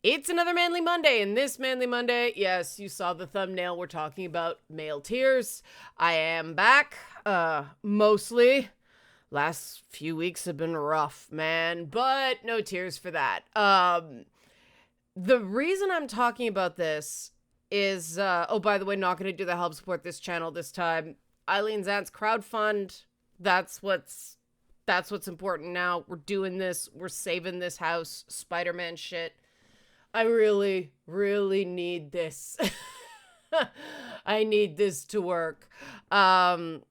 It's another Manly Monday, and this Manly Monday, yes, you saw the thumbnail, we're talking about male tears. I am back, mostly. Last few weeks have been rough, man, but no tears for that. The reason I'm talking about this is, oh, by the way, not going to do the help support this channel this time. Eileen Zant's crowdfund, that's what's important now. We're doing this, we're saving this house, Spider-Man shit. I really, really need this. I need this to work. But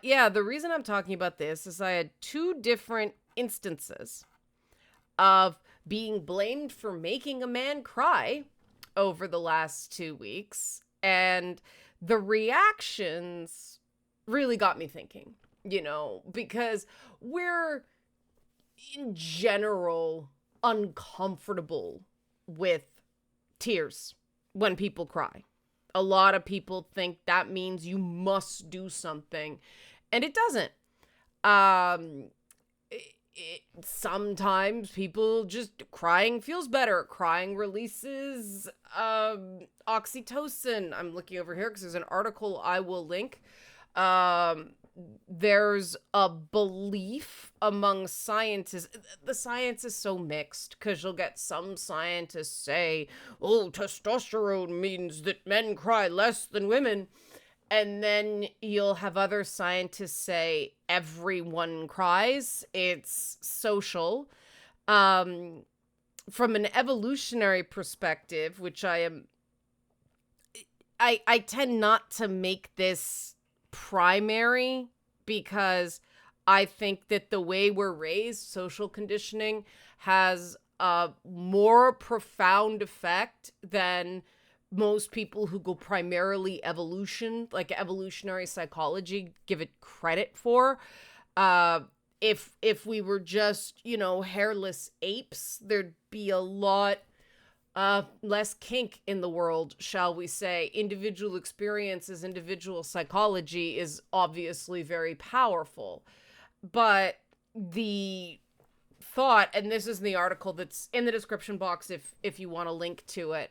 yeah, the reason I'm talking about this is I had two different instances of being blamed for making a man cry over the last 2 weeks. And the reactions really got me thinking, because we're in general uncomfortable with tears when people cry. A lot of people think that means you must do something, and it doesn't. Sometimes people just crying feels better. Crying releases oxytocin. I'm looking over here because there's an article I will link. There's a belief among scientists. The science is so mixed because you'll get some scientists say, oh, testosterone means that men cry less than women. And then you'll have other scientists say everyone cries. It's social. From an evolutionary perspective, which I tend not to make this primary because I think that the way we're raised, social conditioning, has a more profound effect than most people who go primarily evolution, like evolutionary psychology, give it credit for. If we were just, hairless apes, there'd be a lot less kink in the world, shall we say. Individual experiences, individual psychology is obviously very powerful. But the thought, and this is in the article that's in the description box if you want to link to it,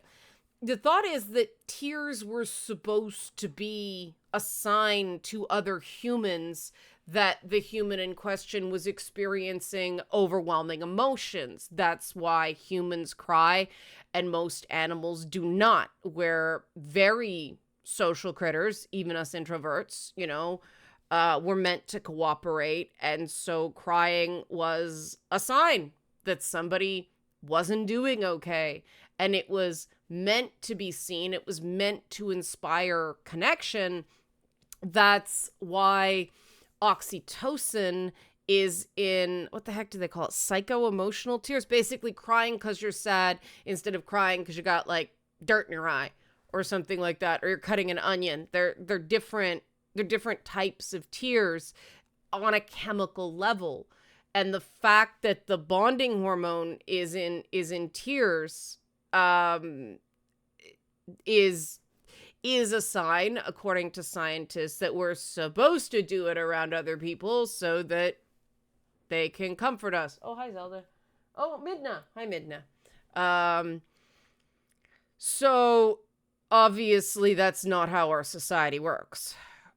the thought is that tears were supposed to be a sign to other humans that the human in question was experiencing overwhelming emotions. That's why humans cry and most animals do not. We're very social critters, even us introverts, we're meant to cooperate. And so crying was a sign that somebody wasn't doing okay. And it was meant to be seen. It was meant to inspire connection. That's why oxytocin is in, what the heck do they call it? Psycho-emotional tears. Basically crying because you're sad instead of crying because you got like dirt in your eye or something like that, or you're cutting an onion. They're different. They're different types of tears on a chemical level. And the fact that the bonding hormone is in tears is a sign, according to scientists, that we're supposed to do it around other people so that they can comfort us. Oh, hi, Zelda. Oh, Midna. Hi, Midna. So obviously that's not how our society works.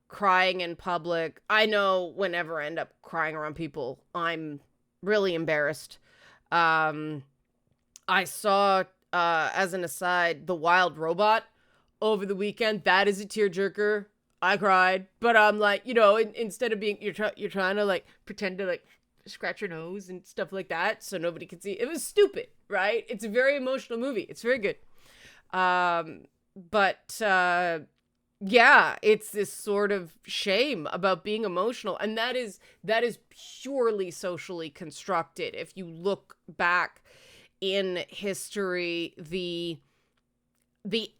Crying in public. I know whenever I end up crying around people, I'm really embarrassed. I saw, as an aside, The Wild Robot over the weekend. That is a tearjerker. I cried, but I'm like, instead of being, you're trying to like pretend to like scratch your nose and stuff like that so nobody can see. It was stupid, right? It's a very emotional movie. It's very good. Yeah, it's this sort of shame about being emotional, and that is purely socially constructed. If you look back in history, the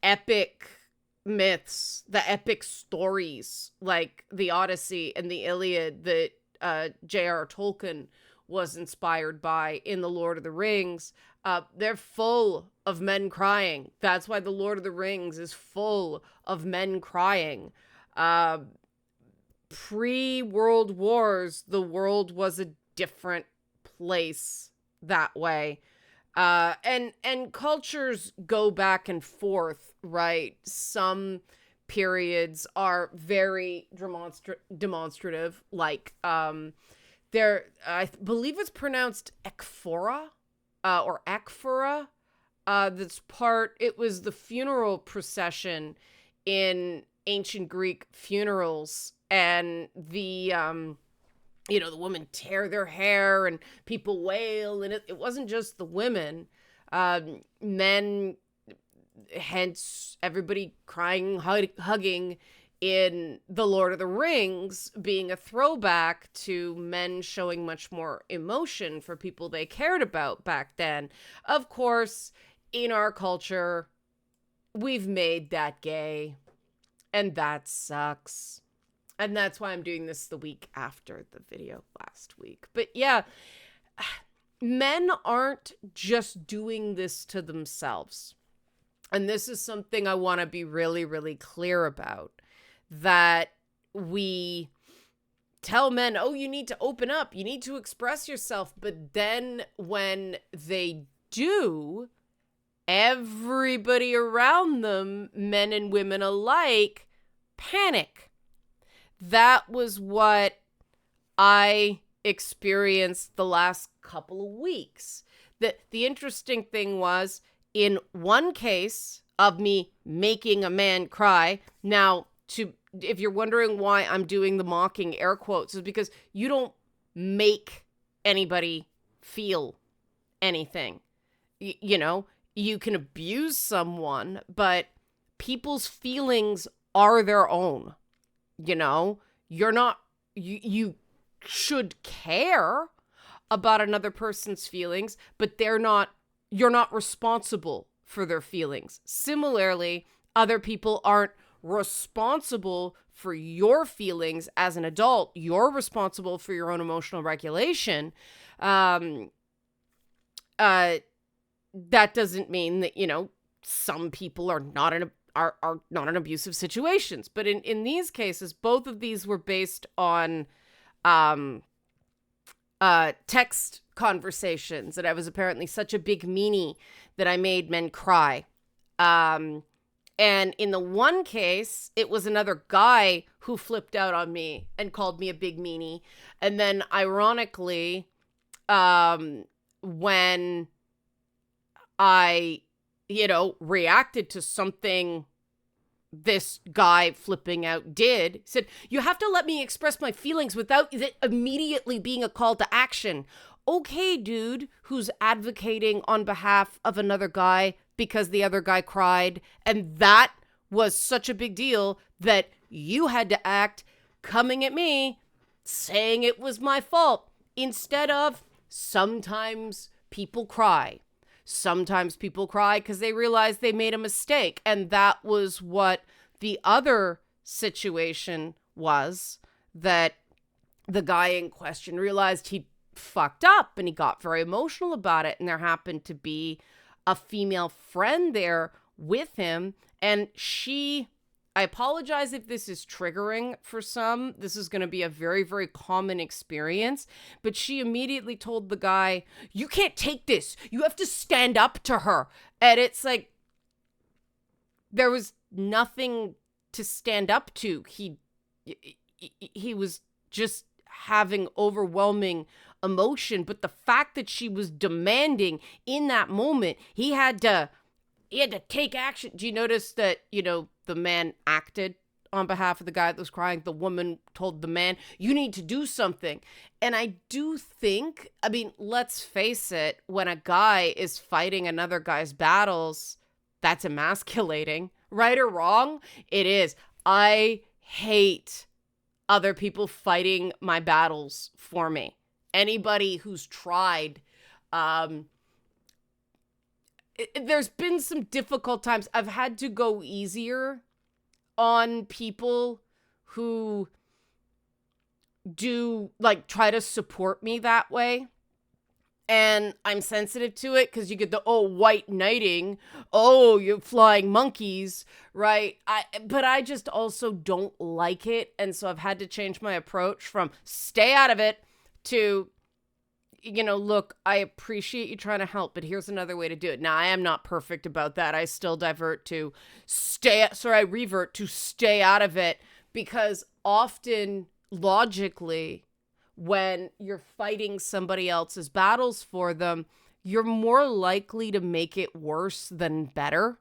epic myths, the epic stories like the Odyssey and the Iliad that J.R.R. Tolkien was inspired by in the Lord of the Rings, they're full of men crying. That's why the Lord of the Rings is full of men crying. Pre-World Wars, the world was a different place that way. And cultures go back and forth, right? Some periods are very demonstrative, like there, I believe it's pronounced ekphora, or ekphora. That's part. It was the funeral procession in ancient Greek funerals, and the women tear their hair and people wail, and it wasn't just the women, men, hence everybody crying, hugging in The Lord of the Rings being a throwback to men showing much more emotion for people they cared about back then. Of course, in our culture, we've made that gay, and that sucks. And that's why I'm doing this the week after the video last week. But yeah, men aren't just doing this to themselves. And this is something I want to be really, really clear about. That we tell men, oh, you need to open up, you need to express yourself. But then when they do, everybody around them, men and women alike, panic. That was what I experienced the last couple of weeks. The interesting thing was, in one case of me making a man cry, now, if you're wondering why I'm doing the mocking air quotes, is because you don't make anybody feel anything. You can abuse someone, but people's feelings are their own. You're not, you should care about another person's feelings, but you're not responsible for their feelings. Similarly, other people aren't responsible for your feelings as an adult. You're responsible for your own emotional regulation. That doesn't mean that, some people are not in abusive situations. But in these cases, both of these were based on text conversations, and I was apparently such a big meanie that I made men cry. And in the one case, it was another guy who flipped out on me and called me a big meanie. And then ironically, when I, reacted to something this guy flipping out did, said, you have to let me express my feelings without it immediately being a call to action. Okay, dude, who's advocating on behalf of another guy because the other guy cried, and that was such a big deal that you had to act coming at me saying it was my fault, instead of sometimes people cry. Sometimes people cry because they realize they made a mistake. And that was what the other situation was, that the guy in question realized he fucked up and he got very emotional about it. And there happened to be a female friend there with him. And I apologize if this is triggering for some. This is going to be a very, very common experience. But she immediately told the guy, you can't take this. You have to stand up to her. And it's like, there was nothing to stand up to. He was just having overwhelming emotion. But the fact that she was demanding in that moment, he had to take action. Do you notice that, the man acted on behalf of the guy that was crying? The woman told the man, you need to do something. And I do think, let's face it, when a guy is fighting another guy's battles, that's emasculating. Right or wrong? It is. I hate other people fighting my battles for me. Anybody who's tried, there's been some difficult times. I've had to go easier on people who do try to support me that way. And I'm sensitive to it because you get the, white knighting. Oh, you're flying monkeys, right? But I just also don't like it. And so I've had to change my approach from stay out of it to, look, I appreciate you trying to help, but here's another way to do it. Now, I am not perfect about that. I still revert to stay out of it, because often logically, when you're fighting somebody else's battles for them, you're more likely to make it worse than better.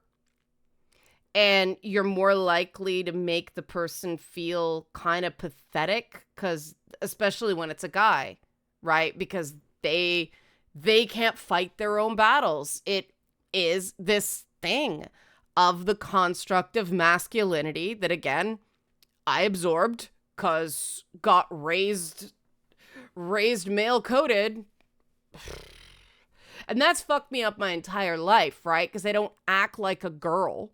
And you're more likely to make the person feel kind of pathetic, because especially when it's a guy, right? Because they can't fight their own battles. It is this thing of the construct of masculinity that, again, I absorbed because got raised male coded. And that's fucked me up my entire life, right? Because I don't act like a girl.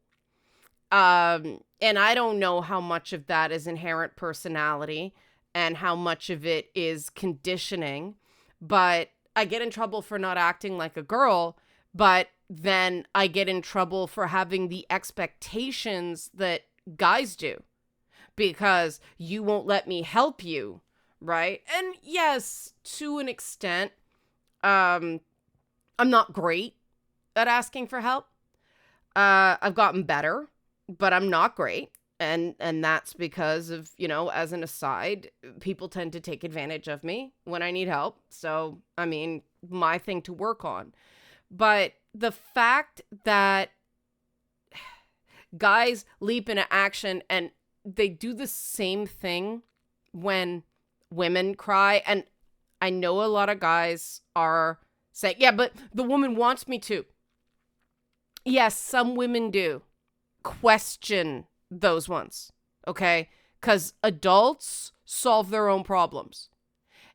And I don't know how much of that is inherent personality and how much of it is conditioning, but I get in trouble for not acting like a girl, but then I get in trouble for having the expectations that guys do, because you won't let me help you, right? And yes, to an extent, I'm not great at asking for help. I've gotten better, but I'm not great. And that's because of, as an aside, people tend to take advantage of me when I need help. So, I mean, my thing to work on. But the fact that guys leap into action and they do the same thing when women cry. And I know a lot of guys are saying, yeah, but the woman wants me to. Yes, some women do. Question those ones, okay? Because adults solve their own problems.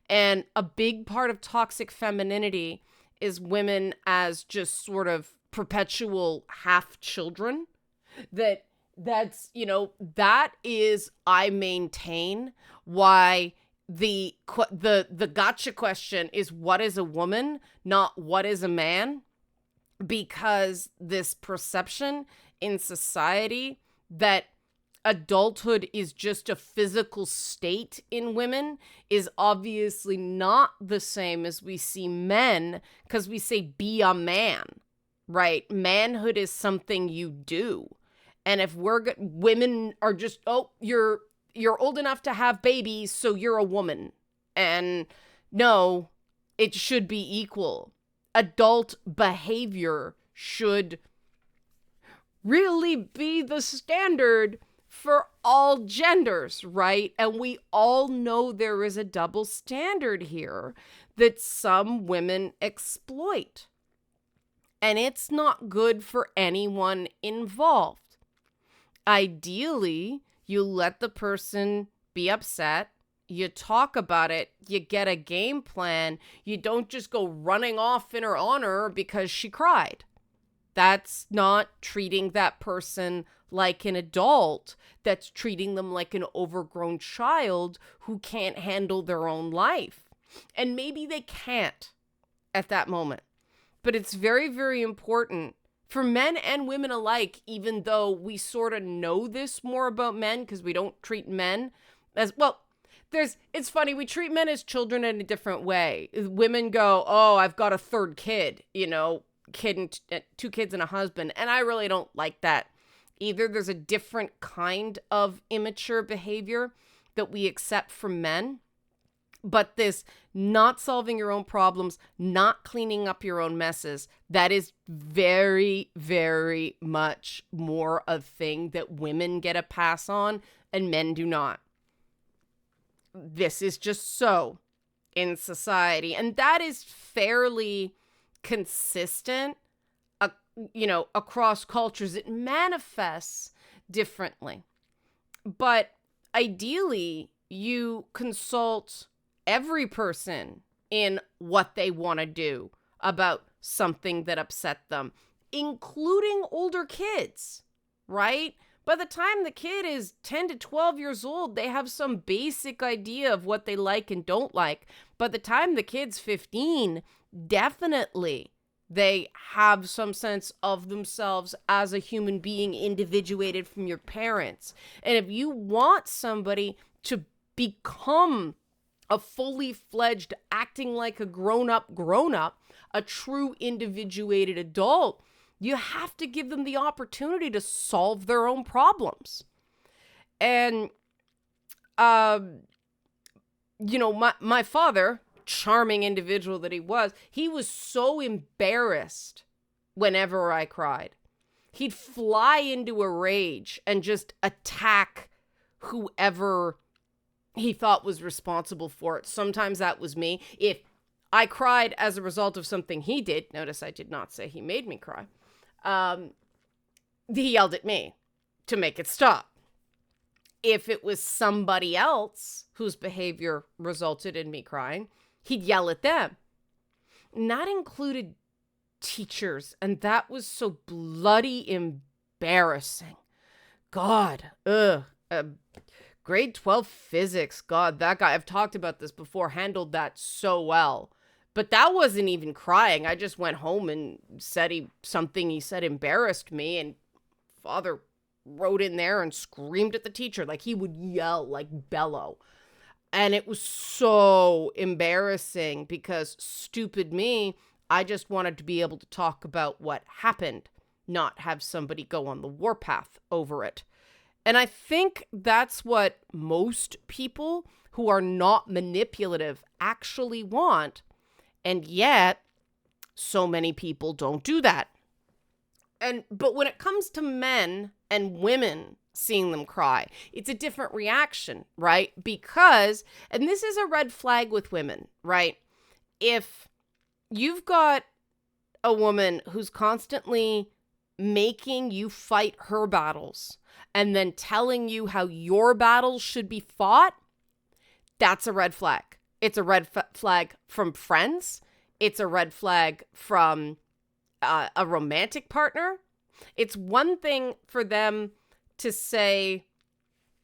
And a big part of toxic femininity is women as just sort of perpetual half children. That's that is, I maintain, why the gotcha question is, what is a woman, not what is a man? Because this perception in society that adulthood is just a physical state in women is obviously not the same as we see men, because we say be a man, right? Manhood is something you do. And if women are just, oh, you're old enough to have babies, so you're a woman. And no, it should be equal. Adult behavior should really be the standard for all genders, right? And we all know there is a double standard here that some women exploit. And it's not good for anyone involved. Ideally, you let the person be upset, you talk about it, you get a game plan, you don't just go running off in her honor because she cried. That's not treating that person like an adult. That's treating them like an overgrown child who can't handle their own life. And maybe they can't at that moment. But it's very, very important for men and women alike, even though we sort of know this more about men because we don't treat men as, well, it's funny, we treat men as children in a different way. Women go, oh, I've got a third kid, kid and 2 kids and a husband. And I really don't like that either. There's a different kind of immature behavior that we accept from men. But this not solving your own problems, not cleaning up your own messes, that is very, very much more a thing that women get a pass on and men do not. This is just so in society. And that is fairly consistent, across cultures. It manifests differently. But ideally, you consult every person in what they want to do about something that upset them, including older kids, right? By the time the kid is 10 to 12 years old, they have some basic idea of what they like and don't like. By the time the kid's 15, definitely they have some sense of themselves as a human being individuated from your parents. And if you want somebody to become a fully fledged, acting like a grown up, a true individuated adult, you have to give them the opportunity to solve their own problems. And, my father, charming individual that he was so embarrassed whenever I cried. He'd fly into a rage and just attack whoever he thought was responsible for it. Sometimes that was me. If I cried as a result of something he did, notice I did not say he made me cry, he yelled at me to make it stop. If it was somebody else whose behavior resulted in me crying, he'd yell at them. And that included teachers, and that was so bloody embarrassing. God, grade 12 physics, God, that guy, I've talked about this before, handled that so well. But that wasn't even crying. I just went home and said something he said embarrassed me, and father wrote in there and screamed at the teacher. Like, he would yell, like bellow. And it was so embarrassing because stupid me, I just wanted to be able to talk about what happened, not have somebody go on the warpath over it. And I think that's what most people who are not manipulative actually want. And yet, so many people don't do that. But when it comes to men and women seeing them cry, it's a different reaction, right? Because, and this is a red flag with women, right? If you've got a woman who's constantly making you fight her battles and then telling you how your battles should be fought, that's a red flag. It's a red flag from friends. It's a red flag from a romantic partner. It's one thing for them to say,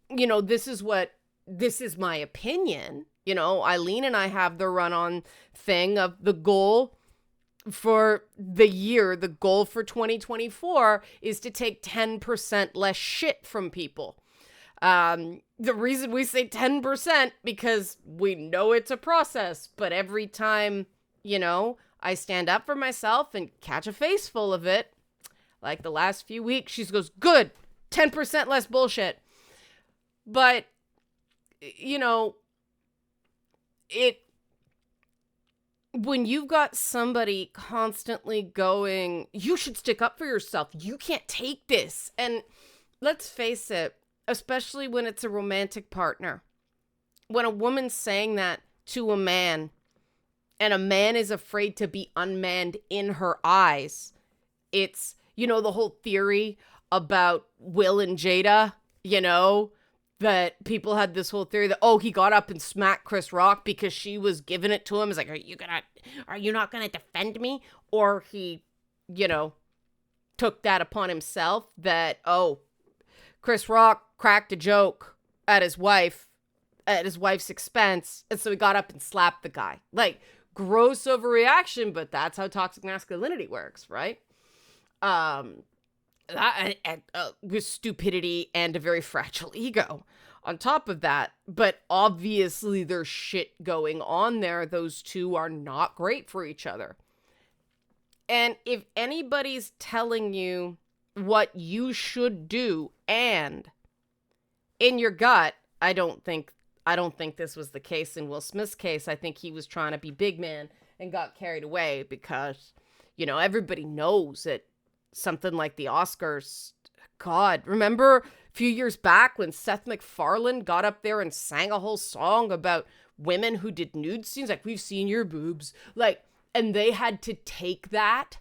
this is my opinion. Eileen and I have the run-on thing of the goal for the year. The goal for 2024 is to take 10% less shit from people. The reason we say 10% because we know it's a process, but every time, I stand up for myself and catch a face full of it, like the last few weeks, she goes, good, 10% less bullshit. But, when you've got somebody constantly going, you should stick up for yourself, you can't take this. And let's face it, especially when it's a romantic partner, when a woman's saying that to a man and a man is afraid to be unmanned in her eyes, it's, the whole theory about Will and Jada, that people had this whole theory that, he got up and smacked Chris Rock because she was giving it to him. It's like, are you not going to defend me? Or he, took that upon himself that, Chris Rock cracked a joke at his wife's expense. And so he got up and slapped the guy. Like, gross overreaction, but that's how toxic masculinity works, right? With stupidity and a very fragile ego on top of that. But obviously there's shit going on there. Those two are not great for each other. And if anybody's telling you what you should do, and in your gut, I don't think this was the case in Will Smith's case. I think he was trying to be big man and got carried away because, everybody knows that something like the Oscars, God, remember a few years back when Seth MacFarlane got up there and sang a whole song about women who did nude scenes? Like, we've seen your boobs. Like, and they had to take that.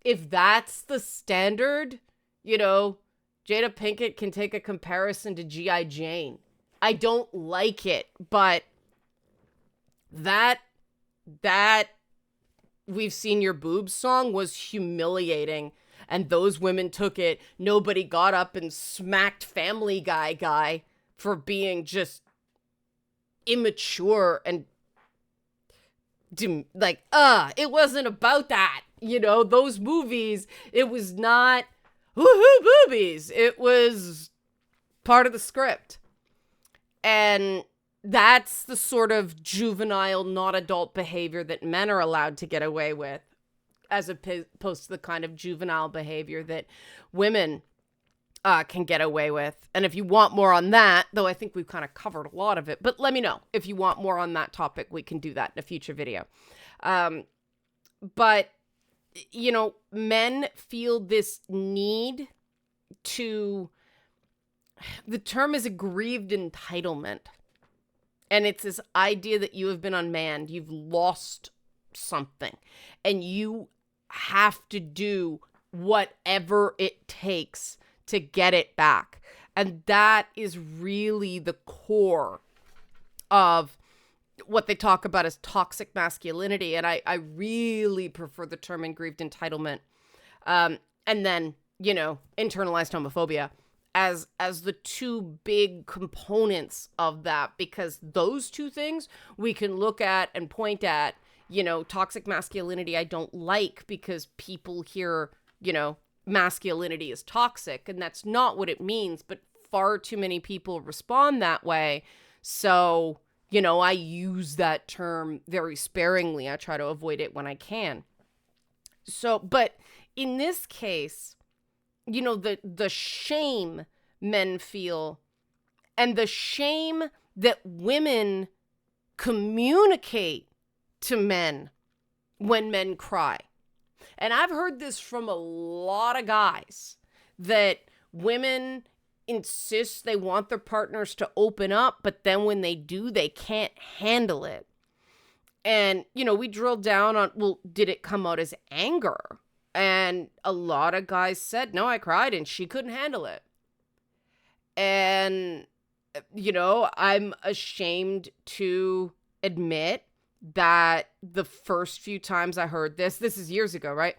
If that's the standard, Jada Pinkett can take a comparison to G.I. Jane. I don't like it, but that we've seen your boobs song was humiliating, and those women took it. Nobody got up and smacked Family Guy for being just immature and it wasn't about that. Those movies, it was not woohoo boobies. It was part of the script. And That's the sort of juvenile, not adult behavior that men are allowed to get away with, as opposed to the kind of juvenile behavior that women can get away with. And if you want more on that, though I think we've kind of covered a lot of it, but let me know if you want more on that topic. We can do that in a future video. But, you know, men feel this need to, the term is aggrieved entitlement. And it's this idea that you have been unmanned, you've lost something, and you have to do whatever it takes to get it back. And that is really the core of what they talk about as toxic masculinity. And I really prefer the term aggrieved entitlement. And then, you know, internalized homophobia as the two big components of that, because those two things we can look at and point at. You know, toxic masculinity I don't like because people hear, you know, masculinity is toxic, and that's not what it means, but far too many people respond that way. So, you know, I use that term very sparingly. I try to avoid it when I can. So, but in this case, you know, the shame men feel and the shame that women communicate to men when men cry. And I've heard this from a lot of guys, that women insist they want their partners to open up, but then when they do, they can't handle it. And, you know, we drilled down on, well, did it come out as anger? And a lot of guys said, no, I cried and she couldn't handle it. And, you know, I'm ashamed to admit that the first few times I heard this is years ago, right?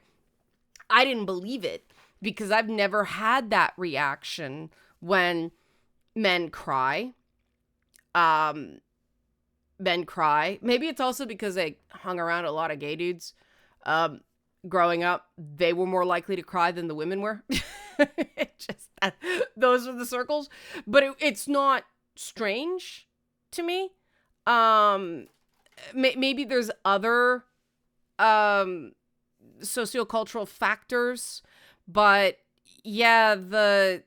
I didn't believe it because I've never had that reaction when men cry. Men cry. Maybe it's also because I hung around a lot of gay dudes. Growing up, they were more likely to cry than the women were. Those are the circles. But it's not strange to me. Maybe there's other sociocultural factors, but yeah, there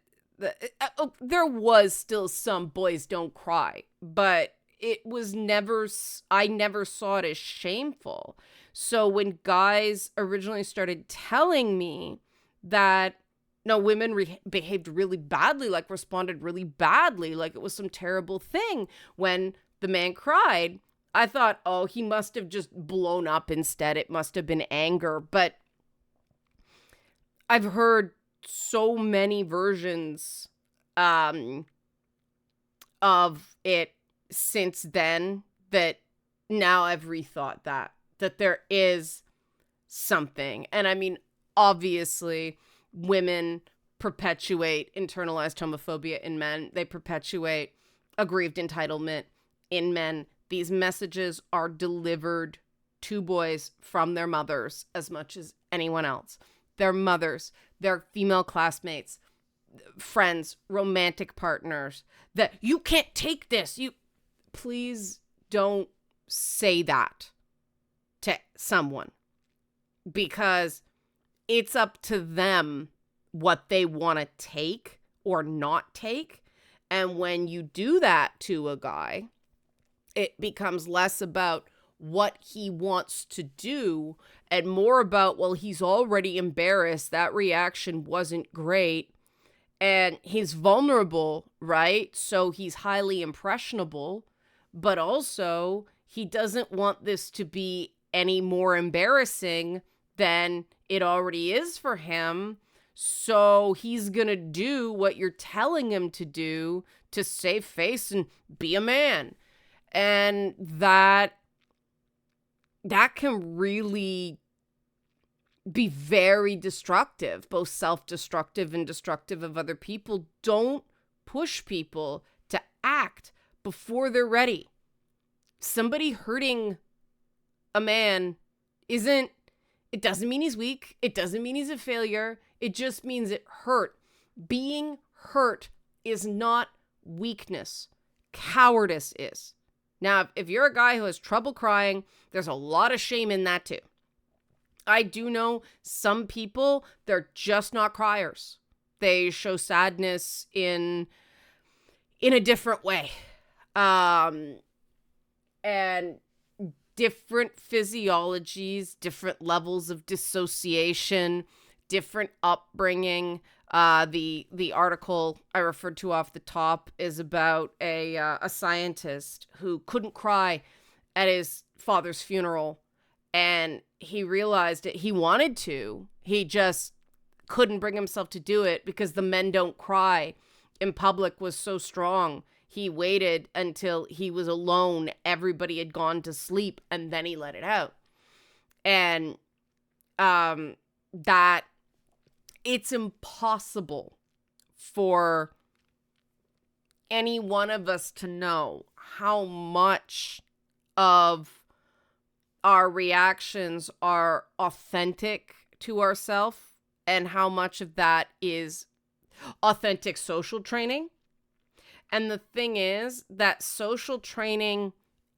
was still some boys don't cry, but it was never, I never saw it as shameful. So when guys originally started telling me that, no, women behaved really badly, like responded really badly, like it was some terrible thing when the man cried, I thought, oh, he must have just blown up instead. It must have been anger. But I've heard so many versions of it since then that now I've rethought that there is something. And I mean, obviously, women perpetuate internalized homophobia in men. They perpetuate aggrieved entitlement in men. These messages are delivered to boys from their mothers as much as anyone else. Their mothers, their female classmates, friends, romantic partners, that you can't take this. Please don't say that to someone, because it's up to them what they want to take or not take. And when you do that to a guy, it becomes less about what he wants to do and more about, well, he's already embarrassed. That reaction wasn't great. And he's vulnerable, right? So he's highly impressionable, but also he doesn't want this to be any more embarrassing than it already is for him. So he's going to do what you're telling him to do to save face and be a man. And that can really be very destructive, both self-destructive and destructive of other people. Don't push people to act before they're ready. Somebody hurting a man it doesn't mean he's weak. It doesn't mean he's a failure. It just means it hurt. Being hurt is not weakness. Cowardice is. Now, if you're a guy who has trouble crying, there's a lot of shame in that too. I do know some people, they're just not criers. They show sadness in a different way. And different physiologies, different levels of dissociation, different upbringing. The article I referred to off the top is about a scientist who couldn't cry at his father's funeral, and he realized that he wanted to. He just couldn't bring himself to do it because the men don't cry in public was so strong. He waited until he was alone, everybody had gone to sleep, and then he let it out. And that it's impossible for any one of us to know how much of our reactions are authentic to ourselves and how much of that is authentic social training. And the thing is that social training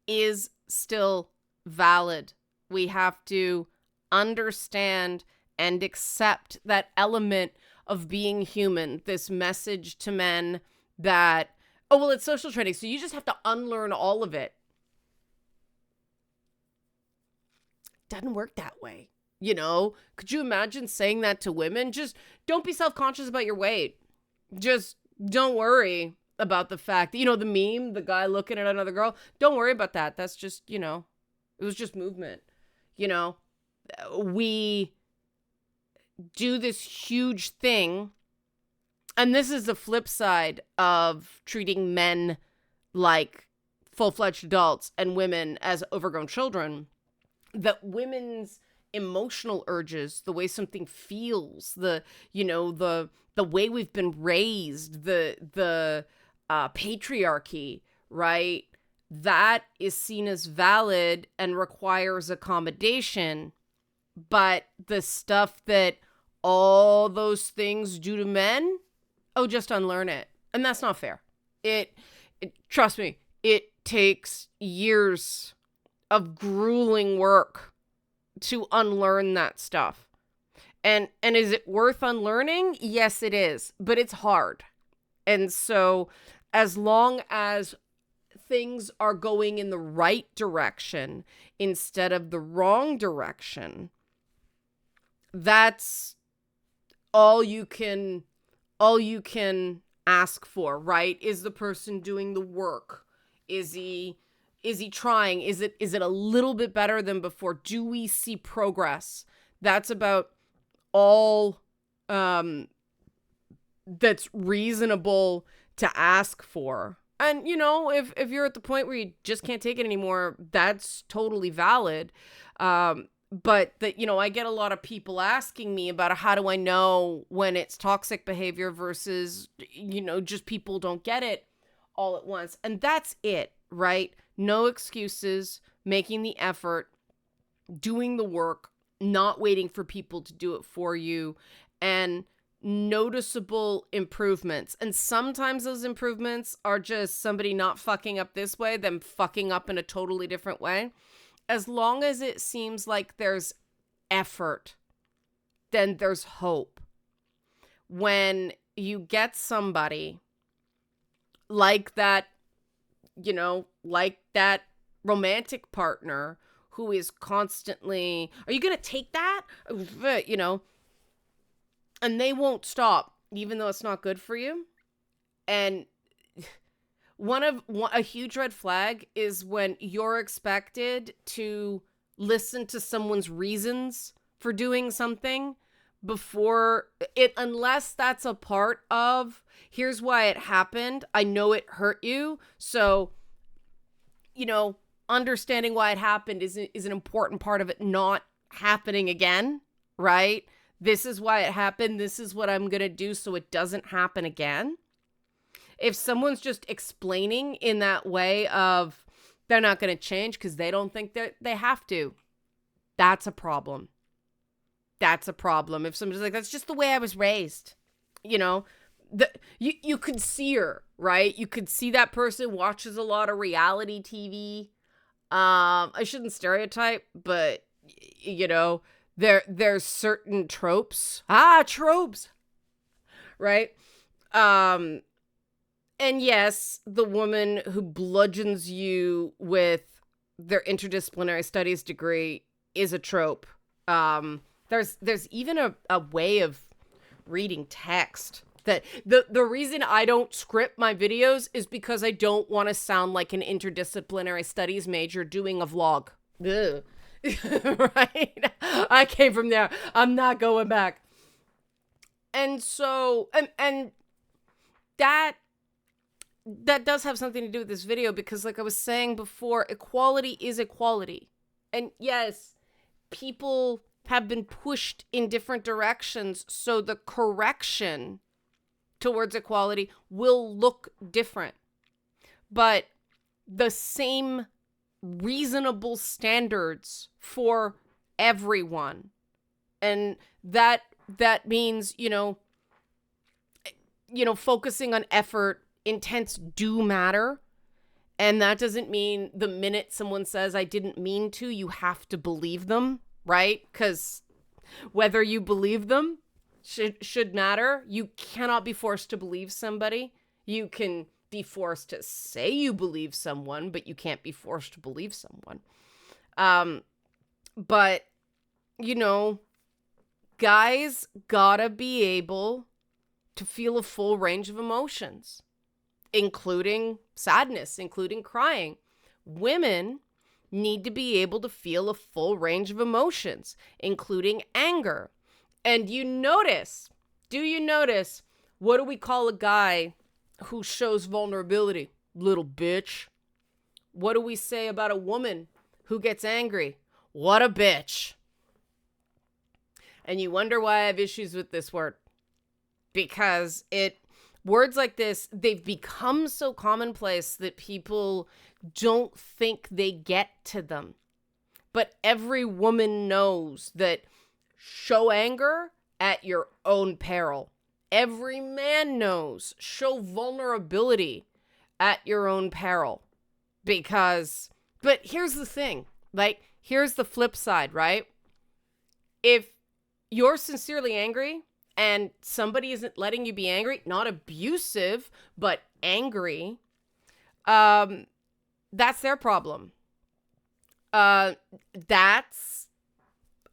is still valid. We have to understand and accept that element of being human, this message to men that, oh, well, it's social training, so you just have to unlearn all of it. Doesn't work that way. You know, could you imagine saying that to women? Just don't be self-conscious about your weight. Just don't worry about the fact that, you know, the meme, the guy looking at another girl, don't worry about that. That's just, you know, it was just movement. You know, we do this huge thing, and this is the flip side of treating men like full-fledged adults and women as overgrown children, that women's emotional urges, the way something feels, the way we've been raised, the patriarchy, right? That is seen as valid and requires accommodation. But the stuff that all those things do to men, oh, just unlearn it. And that's not fair. It trust me, it takes years of grueling work to unlearn that stuff. And is it worth unlearning? Yes, it is, but it's hard. And so as long as things are going in the right direction instead of the wrong direction, that's all you can ask for, right? Is the person doing the work? Is he trying? Is it a little bit better than before? Do we see progress? That's about all that's reasonable to ask for. And, you know, if you're at the point where you just can't take it anymore, that's totally valid. But that, you know, I get a lot of people asking me about how do I know when it's toxic behavior versus, you know, just people don't get it all at once. And that's it, right? No excuses, making the effort, doing the work, not waiting for people to do it for you, and noticeable improvements. And sometimes those improvements are just somebody not fucking up this way, them fucking up in a totally different way. As long as it seems like there's effort, then there's hope. When you get somebody like that, you know, like that romantic partner who is constantly, are you going to take that? You know, and they won't stop, even though it's not good for you. And a huge red flag is when you're expected to listen to someone's reasons for doing something before it, unless that's a part of, here's why it happened. I know it hurt you. So, you know, understanding why it happened is an important part of it not happening again, right? This is why it happened. This is what I'm going to do so it doesn't happen again. If someone's just explaining in that way of they're not going to change because they don't think that they have to, that's a problem. That's a problem. If somebody's like, that's just the way I was raised, you know, you could see her, right? You could see that person watches a lot of reality TV. I shouldn't stereotype, but you know, there's certain tropes. Tropes, right? And yes, the woman who bludgeons you with their interdisciplinary studies degree is a trope. There's even a way of reading text that the reason I don't script my videos is because I don't want to sound like an interdisciplinary studies major doing a vlog. Ugh. Right? I came from there. I'm not going back. And so, and that does have something to do with this video, because like I was saying before, equality is equality. And yes, people have been pushed in different directions, so the correction towards equality will look different. But the same reasonable standards for everyone. And that means, focusing on effort, intents do matter. And that doesn't mean the minute someone says, I didn't mean to, you have to believe them, right? Because whether you believe them should matter. You cannot be forced to believe somebody. You can be forced to say you believe someone, but you can't be forced to believe someone. But, guys gotta be able to feel a full range of emotions, including sadness, including crying. Women need to be able to feel a full range of emotions, including anger. And do you notice, what do we call a guy who shows vulnerability? Little bitch. What do we say about a woman who gets angry? What a bitch. And you wonder why I have issues with this word. Because words like this, they've become so commonplace that people don't think they get to them. But every woman knows that show anger at your own peril. Every man knows show vulnerability at your own peril. But here's the thing, here's the flip side, right? If you're sincerely angry and somebody isn't letting you be angry, not abusive, but angry, that's their problem.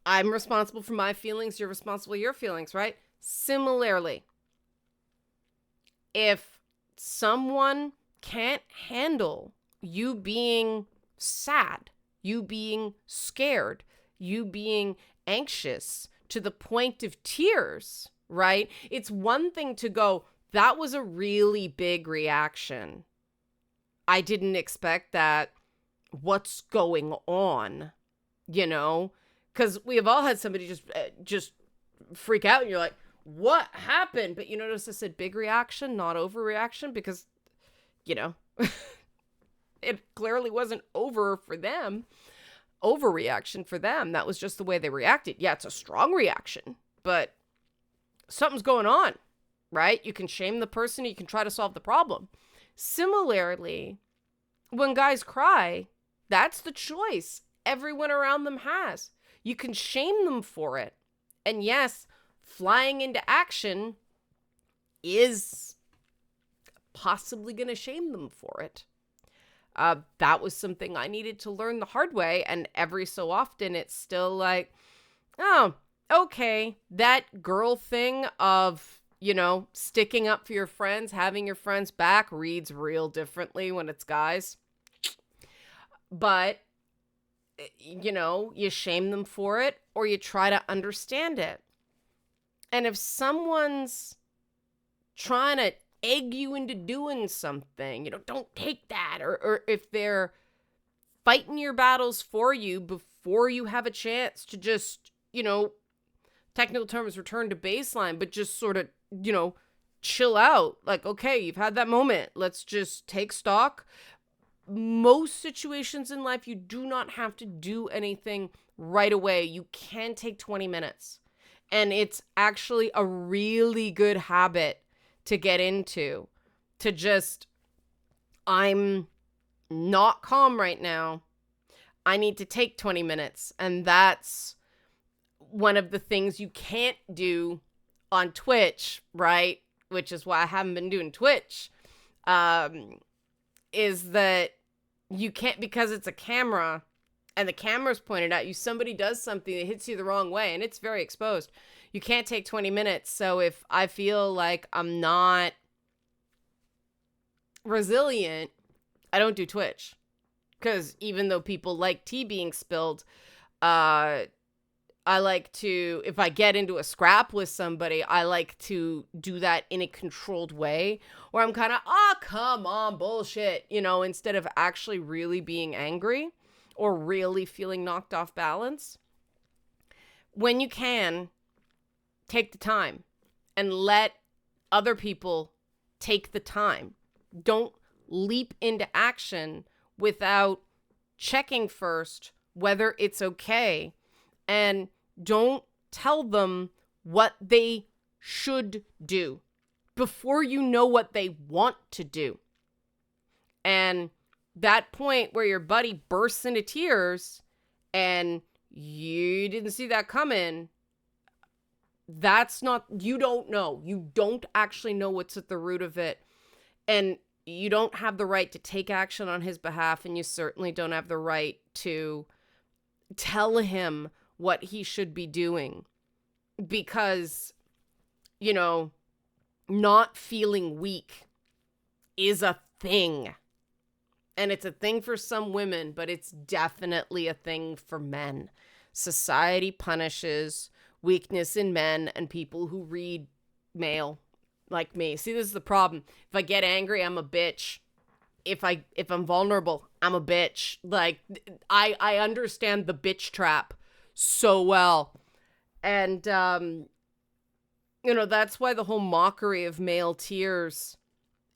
I'm responsible for my feelings, you're responsible for your feelings, right? Similarly, if someone can't handle you being sad, you being scared, you being anxious to the point of tears, right? It's one thing to go, that was a really big reaction. I didn't expect that. What's going on? Because we have all had somebody just freak out and you're like, what happened? But you notice I said big reaction, not overreaction, because, it clearly wasn't over for them. Overreaction for them. That was just the way they reacted. Yeah, it's a strong reaction, but something's going on, right? You can shame the person, you can try to solve the problem. Similarly, when guys cry, that's the choice everyone around them has. You can shame them for it. And yes, flying into action is possibly going to shame them for it. That was something I needed to learn the hard way. And every so often it's still like, oh, okay, that girl thing of, sticking up for your friends, having your friends back reads real differently when it's guys. But, you shame them for it or you try to understand it. And if someone's trying to egg you into doing something, don't take that. Or if they're fighting your battles for you before you have a chance to just, technical terms, return to baseline, but just sort of, chill out. Like, okay, you've had that moment. Let's just take stock. Most situations in life, you do not have to do anything right away. You can take 20 minutes. And it's actually a really good habit to get into, to just, I'm not calm right now. I need to take 20 minutes. And that's one of the things you can't do on Twitch, right? Which is why I haven't been doing Twitch, is that you can't, because it's a camera and the camera's pointed at you, somebody does something that hits you the wrong way and it's very exposed. You can't take 20 minutes. So if I feel like I'm not resilient, I don't do Twitch. Because even though people like tea being spilled, I like to, if I get into a scrap with somebody, I like to do that in a controlled way, where I'm kind of, oh, come on, bullshit, instead of actually really being angry or really feeling knocked off balance. When you can, take the time and let other people take the time. Don't leap into action without checking first whether it's okay. And don't tell them what they should do before you know what they want to do. And that point where your buddy bursts into tears and you didn't see that coming, that's not, you don't know. You don't actually know what's at the root of it. And you don't have the right to take action on his behalf. And you certainly don't have the right to tell him what he should be doing, because, not feeling weak is a thing. And it's a thing for some women, but it's definitely a thing for men. Society punishes weakness in men and people who read male like me. See, this is the problem. If I get angry, I'm a bitch. If I'm vulnerable, I'm a bitch. Like, I understand the bitch trap so well. And, that's why the whole mockery of male tears,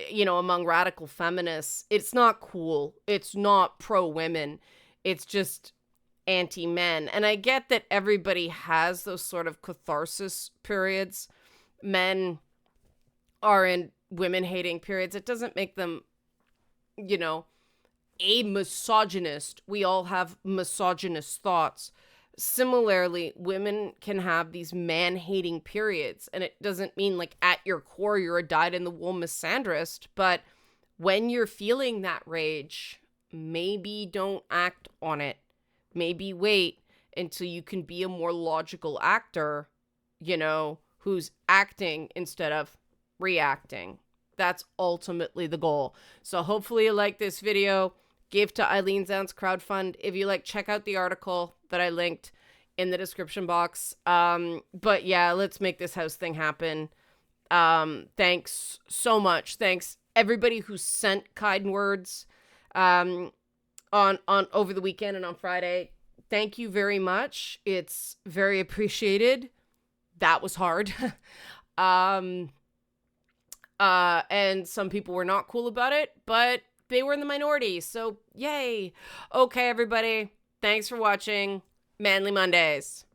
among radical feminists, it's not cool. It's not pro-women. It's just anti-men. And I get that everybody has those sort of catharsis periods. Men are in women-hating periods. It doesn't make them, a misogynist. We all have misogynist thoughts. Similarly, women can have these man-hating periods, and it doesn't mean like at your core you're a dyed-in-the-wool misandrist, but when you're feeling that rage, maybe don't act on it. Maybe wait until you can be a more logical actor, who's acting instead of reacting. That's ultimately the goal. So hopefully you like this video. Give to Eileen's Ounce crowdfund. If you like, check out the article that I linked in the description box. But yeah, let's make this house thing happen. Thanks so much. Thanks everybody who sent kind words on over the weekend and on Friday. Thank you very much. It's very appreciated. That was hard. And some people were not cool about it, but they were in the minority, so yay. Okay, everybody. Thanks for watching Manly Mondays.